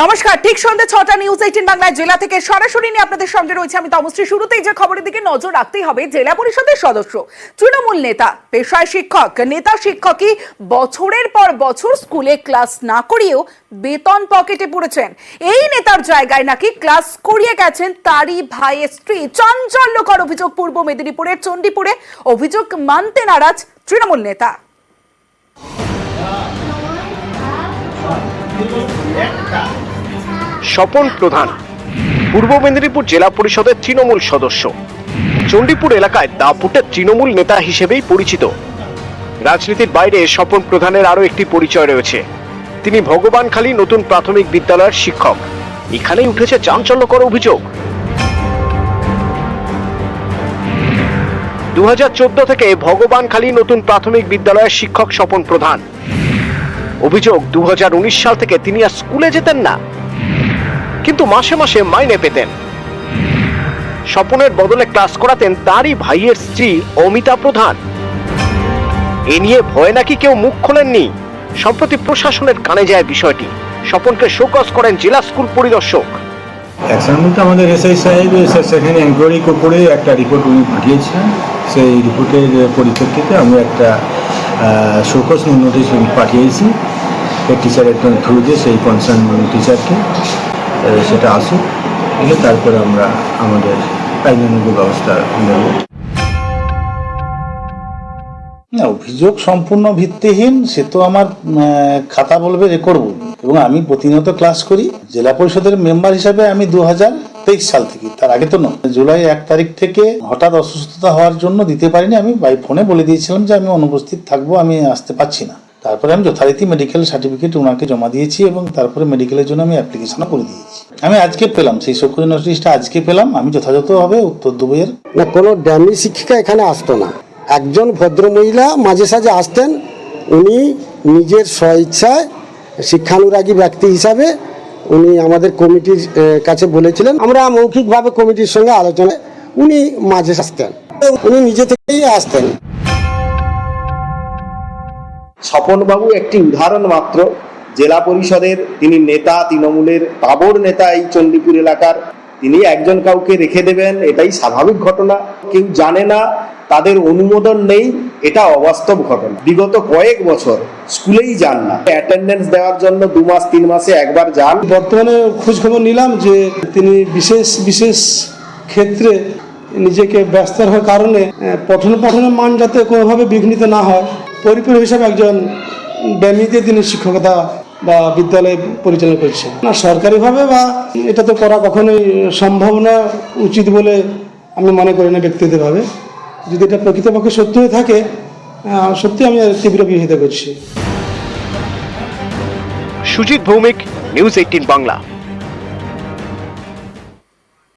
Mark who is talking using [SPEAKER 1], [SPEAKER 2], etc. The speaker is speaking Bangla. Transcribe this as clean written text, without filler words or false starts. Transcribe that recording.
[SPEAKER 1] নমস্কার, ঠিক সন্ধ্যে 6টা নিউজ 18 বাংলায় জেলা থেকে সরাসরি নিয়ে আপনাদের সঙ্গে রয়েছে আমি তমশ্রী। শুরুতেই যে খবরের দিকে নজর রাখতেই হবে, জেলা পরিষদের সদস্য তৃণমূল নেতা, পেশায় শিক্ষক, নেতা শিক্ষকই বছরের পর বছর স্কুলে ক্লাস না করিয়েও বেতন পকেটে পুরেছেন। এই নেতার জায়গায় নাকি ক্লাস করিয়ে গেছেন তারই ভাইয়ের স্ত্রী। চাঞ্চল্যকর অভিযোগ পূর্ব মেদিনীপুরের চণ্ডীপুরে। অভিযোগ মানতে নারাজ তৃণমূল নেতা।
[SPEAKER 2] স্বপন প্রধান পূর্ব মেদিনীপুর জেলা পরিষদের তৃণমূল সদস্য, চণ্ডীপুর এলাকায় দাপুটে তৃণমূল নেতা হিসেবেই পরিচিত। রাজনীতির বাইরে স্বপন প্রধানের আরো একটি পরিচয় রয়েছে। তিনি ভগবানখালী নতুন প্রাথমিক বিদ্যালয়ের শিক্ষক। এখানেই উঠেছে চাঞ্চল্যকর অভিযোগ। 2014 থেকে ভগবানখালী নতুন প্রাথমিক বিদ্যালয়ের শিক্ষক স্বপন প্রধান। অভিযোগ 2019 সাল থেকে তিনি আর স্কুলে যেতেন না, কিন্তু মাসে মাসে মাইনে পেতেন। স্বপনের বদলে ক্লাস করাতেন তারই ভাইয়ের স্ত্রী অমিতা প্রধান। এ নিয়ে ভয় নাকি কেউ মুখ খোলেননি। সম্প্রতি প্রশাসনের কানে যায় বিষয়টি। স্বপনকে শোকজ করেন জেলা স্কুল পরিদর্শক।
[SPEAKER 3] আমাদের এসআই সাহেব সেখানে এনকোয়ারি করে একটা রিপোর্ট উনি পাঠিয়েছেন। সেই রিপোর্টের পরিপ্রেক্ষিতে আমি একটা শোকজ নোটিশ পাঠিয়েছি টিচারের থ্রুতে, সেই কনসার্ন টিচারকে। সেটা আসুক, এলে তারপরে আমরা আমাদের আইনানুগ ব্যবস্থা নেব।
[SPEAKER 4] না, অভিযোগ সম্পূর্ণ ভিত্তিহীন। সে তো আমার খাতা বলবে, রেকর্ড বলবে। এবং আমি প্রতিনিয়ত ক্লাস করি জেলা পরিষদের মেম্বার হিসাবে। আমি 2023 সাল থেকে, তার আগে তো নয়। জুলাই 1 তারিখ থেকে হঠাৎ অসুস্থতা হওয়ার জন্য দিতে পারিনি। আমি বাই ফোনে বলে দিয়েছিলাম যে আমি অনুপস্থিত থাকবো, আমি আসতে পারছি না। তারপরে আমি যথারীতি মেডিকেল সার্টিফিকেট ওনাকে জমা দিয়েছি এবং তারপরে মেডিকেলের জন্য আমি অ্যাপ্লিকেশনও করে দিয়েছি। আমি আজকে পেলাম সেই শোকজ নোটিশটা, আজকে পেলাম। আমি যথাযথভাবে উত্তর দেবো। এর
[SPEAKER 5] না, কোনো ড্যামি শিক্ষিকা এখানে আসতো না। একজন ভদ্রমহিলা মাঝে সাঝে আসতেন। উনি নিজের স্বইচ্ছায় শিক্ষানুরাগী ব্যক্তি হিসাবে উনি আমাদের কমিটির কাছে বলেছিলেন। আমরা মৌখিকভাবে কমিটির সঙ্গে আলোচনায় উনি মাঝে আসতেন, উনি নিজে থেকেই আসতেন।
[SPEAKER 6] স্বপনবাবু একটি উদাহরণ মাত্র। জেলা পরিষদের তিনি নেতা, তৃণমূলের তাবড় নেতা এই চণ্ডীপুর এলাকার। তিনি একজন কাউকে রেখে দেবেন, এটাই স্বাভাবিক ঘটনা। কেউ জানে না, তাদের অনুমোদন নেই, এটা অবাস্তব ঘটনা। বিগত কয়েক বছর স্কুলেই যান না, অ্যাটেন্ডেন্স দেওয়ার জন্য 2 মাস 3 মাসে একবার যান।
[SPEAKER 7] বর্তমানে খোঁজ খবর নিলাম যে তিনি বিশেষ ক্ষেত্রে নিজেকে ব্যস্ত হওয়ার কারণে পঠনের মান যাতে কোনোভাবে বিঘ্নিত না হয়, পরিপূরক হিসাবে একজন ব্যক্তিতে তিনি শিক্ষকতা বা বিদ্যালয় পরিচালনা করছেন না। সরকারিভাবে বা এটা তো করা কখনোই সম্ভব না, উচিত বলে আমি মনে করি না ব্যক্তিগতভাবে। যদি এটা প্রকৃতপক্ষে সত্য হয়ে থাকে, সত্যি আমি তীব্র বিরোধিতা করছি।
[SPEAKER 2] সুজিত ভৌমিক, নিউজ 18 বাংলা।